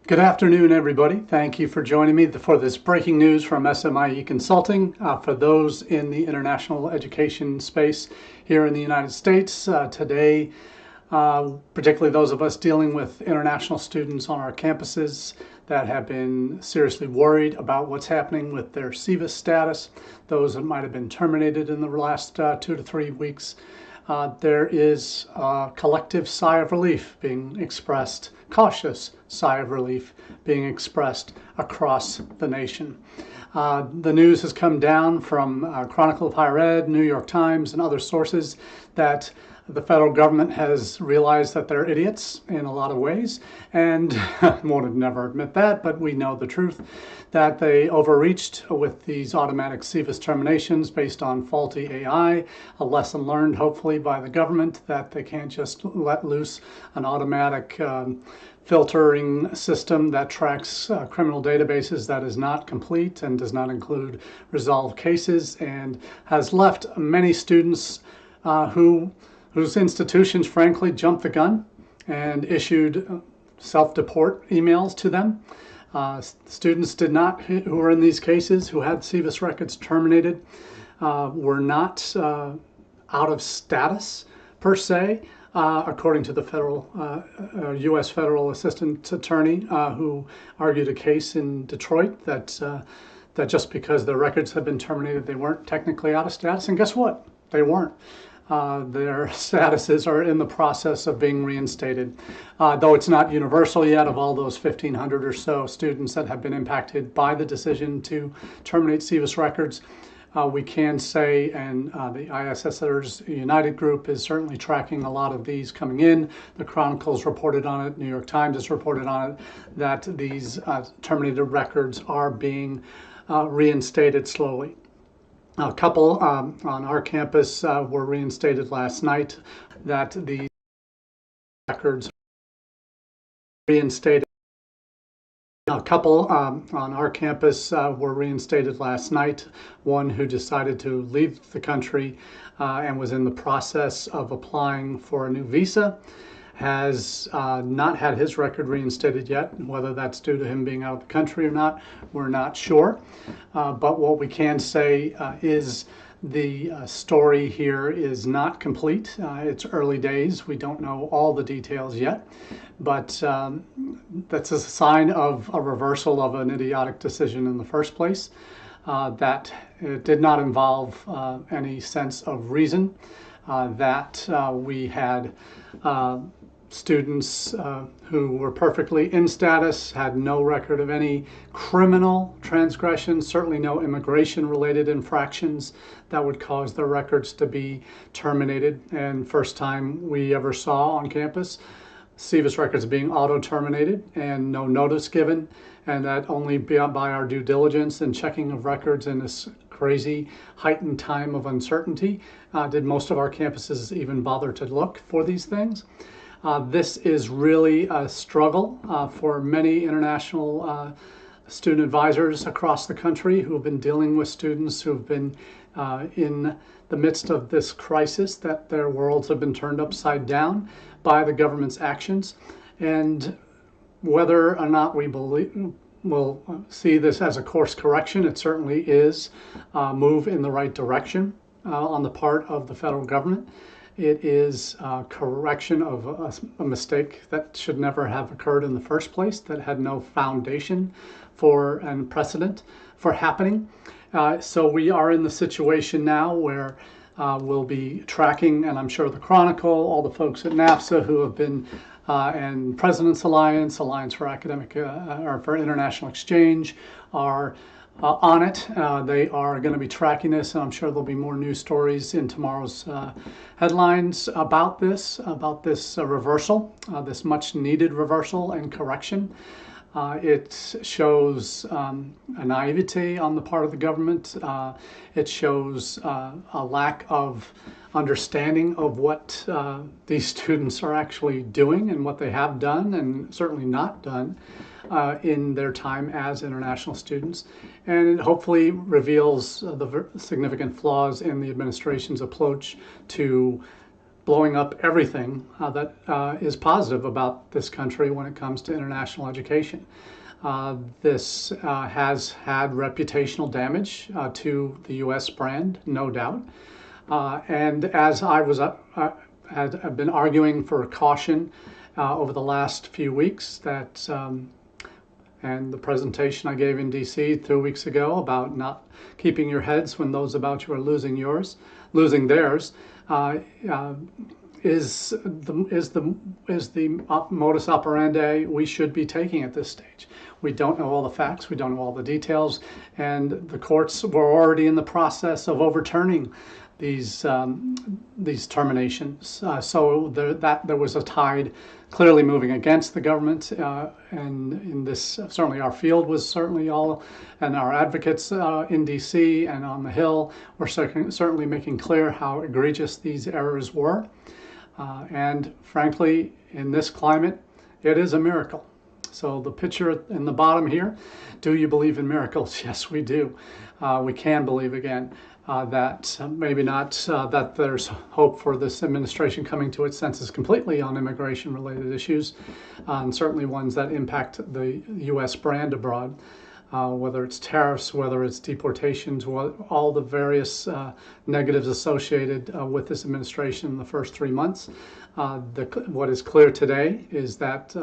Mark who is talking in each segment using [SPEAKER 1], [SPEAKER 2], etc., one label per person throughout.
[SPEAKER 1] Good afternoon, everybody. Thank you for joining me for this breaking news from SMIE Consulting. For those in the international education space here in the United States, today, particularly those of us dealing with international students on our campuses that have been seriously worried about what's happening with their SEVIS status, those that might have been terminated in the last 2 to 3 weeks, there is a collective sigh of relief being expressed, cautious sigh of relief being expressed across the nation. The news has come down from Chronicle of Higher Ed, New York Times, and other sources that the federal government has realized that they're idiots in a lot of ways, and won't never admit that, but we know the truth, that they overreached with these automatic SEVIS terminations based on faulty AI, a lesson learned hopefully by the government that they can't just let loose an automatic filtering system that tracks criminal databases that is not complete and does not include resolved cases, and has left many students whose institutions frankly jumped the gun and issued self-deport emails to them. Students who were in these cases, who had SEVIS records terminated, were not out of status per se, according to the U.S. Federal Assistant Attorney, who argued a case in Detroit that just because their records had been terminated, they weren't technically out of status. And guess what? They weren't. Their statuses are in the process of being reinstated. Though it's not universal yet, of all those 1,500 or so students that have been impacted by the decision to terminate SEVIS records, we can say, and the ISSers United group is certainly tracking a lot of these coming in. The Chronicle's reported on it, New York Times has reported on it, that these terminated records are being reinstated slowly. A couple on our campus were reinstated last night, that the records reinstated. A couple on our campus were reinstated last night. One who decided to leave the country and was in the process of applying for a new visa has not had his record reinstated yet. Whether that's due to him being out of the country or not, we're not sure. But what we can say is the story here is not complete. It's early days. We don't know all the details yet, but that's a sign of a reversal of an idiotic decision in the first place, that it did not involve any sense of reason, that we had students who were perfectly in status, had no record of any criminal transgressions, certainly no immigration-related infractions that would cause their records to be terminated. And first time we ever saw on campus SEVIS records being auto-terminated and no notice given, and that only by our due diligence and checking of records in this crazy heightened time of uncertainty did most of our campuses even bother to look for these things. This is really a struggle for many international student advisors across the country who have been dealing with students who have been in the midst of this crisis, that their worlds have been turned upside down by the government's actions. And whether or not we will see this as a course correction, it certainly is a move in the right direction on the part of the federal government. It is a correction of a mistake that should never have occurred in the first place, that had no foundation for and precedent for happening. So we are in the situation now where we'll be tracking, and I'm sure the Chronicle, all the folks at NAFSA who have been, and President's Alliance for Academic or for International Exchange are on it. They are going to be tracking this, and I'm sure there'll be more news stories in tomorrow's headlines about this reversal, this much needed reversal and correction. It shows a naivety on the part of the government. It shows a lack of understanding of what these students are actually doing and what they have done and certainly not done in their time as international students. And it hopefully reveals the significant flaws in the administration's approach to blowing up everything that is positive about this country when it comes to international education. This has had reputational damage to the U.S. brand, no doubt. And as I've been arguing for caution over the last few weeks, that and the presentation I gave in D.C. 2 weeks ago about not keeping your heads when those about you are losing theirs, is the modus operandi we should be taking at this stage. We don't know all the facts, we don't know all the details, and the courts were already in the process of overturning these terminations. So there was a tide clearly moving against the government, and in this, certainly our field was certainly all, and our advocates in DC and on the Hill were certainly making clear how egregious these errors were. And frankly, in this climate, it is a miracle. So the picture in the bottom here, do you believe in miracles? Yes, we do. We can believe again that maybe not that there's hope for this administration coming to its senses completely on immigration-related issues, and certainly ones that impact the U.S. brand abroad, whether it's tariffs, whether it's deportations, all the various negatives associated with this administration in the first 3 months. What is clear today is that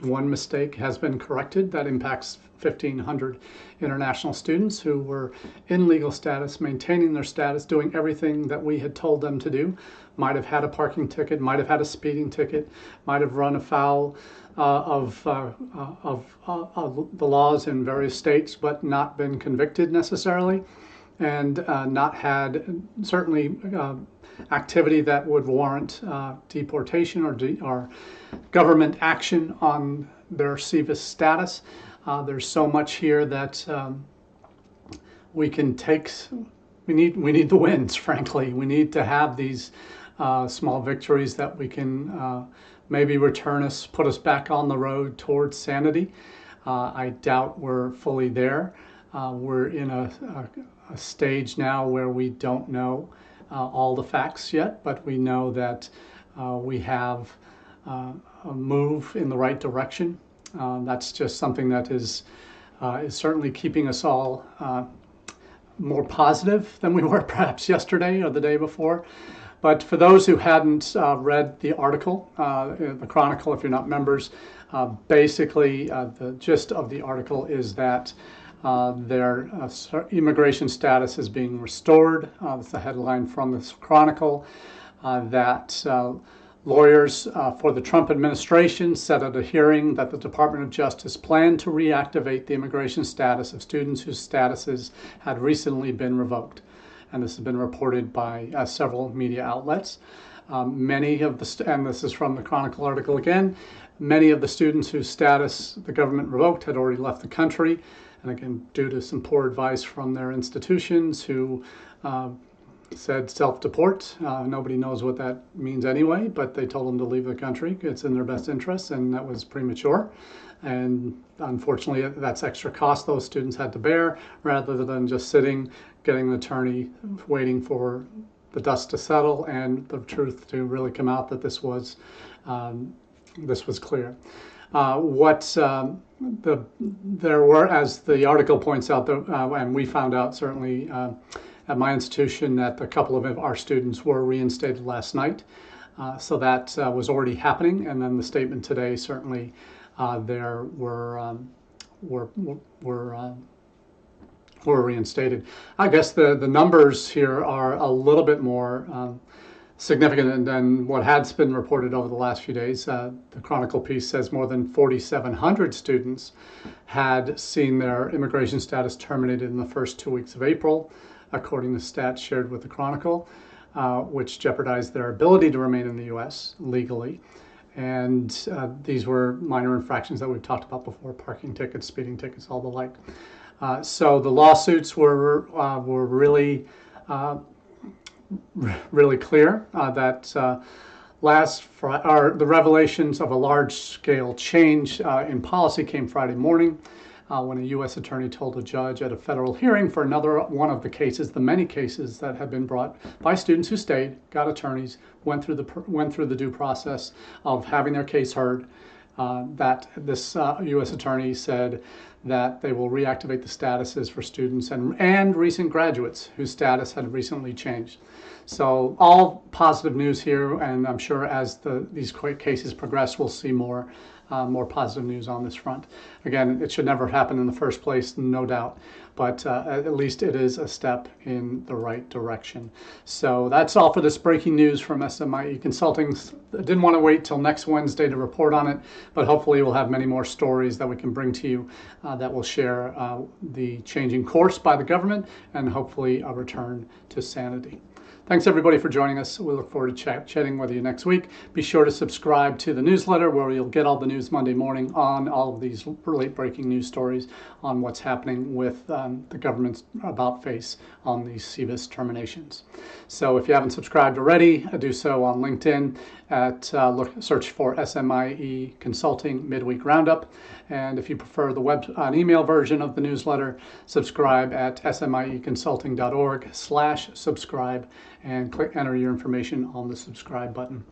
[SPEAKER 1] one mistake has been corrected that impacts 1,500 international students who were in legal status, maintaining their status, doing everything that we had told them to do. Might have had a parking ticket, might have had a speeding ticket, might have run afoul of the laws in various states, but not been convicted necessarily, and not had certainly activity that would warrant deportation or government action on their CVIS status. There's so much here that we can take. We need the wins, frankly. We need to have these small victories that we can maybe put us back on the road towards sanity. I doubt we're fully there. We're in a stage now where we don't know all the facts yet, but we know that we have a move in the right direction. That's just something that is certainly keeping us all more positive than we were perhaps yesterday or the day before. But for those who hadn't read the article, the Chronicle, if you're not members, basically the gist of the article is that their immigration status is being restored. That's the headline from this Chronicle. That lawyers for the Trump administration said at a hearing that the Department of Justice planned to reactivate the immigration status of students whose statuses had recently been revoked. And this has been reported by several media outlets. Many of the, and this is from the Chronicle article again, many of the students whose status the government revoked had already left the country. And again, due to some poor advice from their institutions who said self-deport. Nobody knows what that means anyway, but they told them to leave the country. It's in their best interest, and that was premature. And unfortunately, that's extra cost those students had to bear, rather than just sitting, getting an attorney, waiting for the dust to settle and the truth to really come out that this was clear. There were, as the article points out, and we found out certainly at my institution, that a couple of our students were reinstated last night. So that was already happening, and then the statement today certainly there were reinstated. I guess the numbers here are a little bit more significant than what has been reported over the last few days. The Chronicle piece says more than 4,700 students had seen their immigration status terminated in the first 2 weeks of April, according to stats shared with the Chronicle, which jeopardized their ability to remain in the U.S. legally. And these were minor infractions that we've talked about before: parking tickets, speeding tickets, all the like. So the lawsuits were really clear that the revelations of a large-scale change in policy came Friday morning. when a U.S. attorney told a judge at a federal hearing for another one of the cases, the many cases that had been brought by students who stayed, got attorneys, went through the due process of having their case heard, that this U.S. attorney said that they will reactivate the statuses for students and recent graduates whose status had recently changed. So all positive news here, and I'm sure as these cases progress, we'll see more positive news on this front. Again, it should never happen in the first place, no doubt, but at least it is a step in the right direction. So that's all for this breaking news from SMIE Consulting. I didn't want to wait till next Wednesday to report on it, but hopefully we'll have many more stories that we can bring to you that will share the changing course by the government and hopefully a return to sanity. Thanks everybody for joining us. We look forward to chatting with you next week. Be sure to subscribe to the newsletter where you'll get all the news Monday morning on all of these late breaking news stories on what's happening with the government's about face on these CBIS terminations. So if you haven't subscribed already, do so on LinkedIn at search for SMIE Consulting Midweek Roundup. And if you prefer an email version of the newsletter, subscribe at smieconsulting.org/subscribe and enter your information on the subscribe button.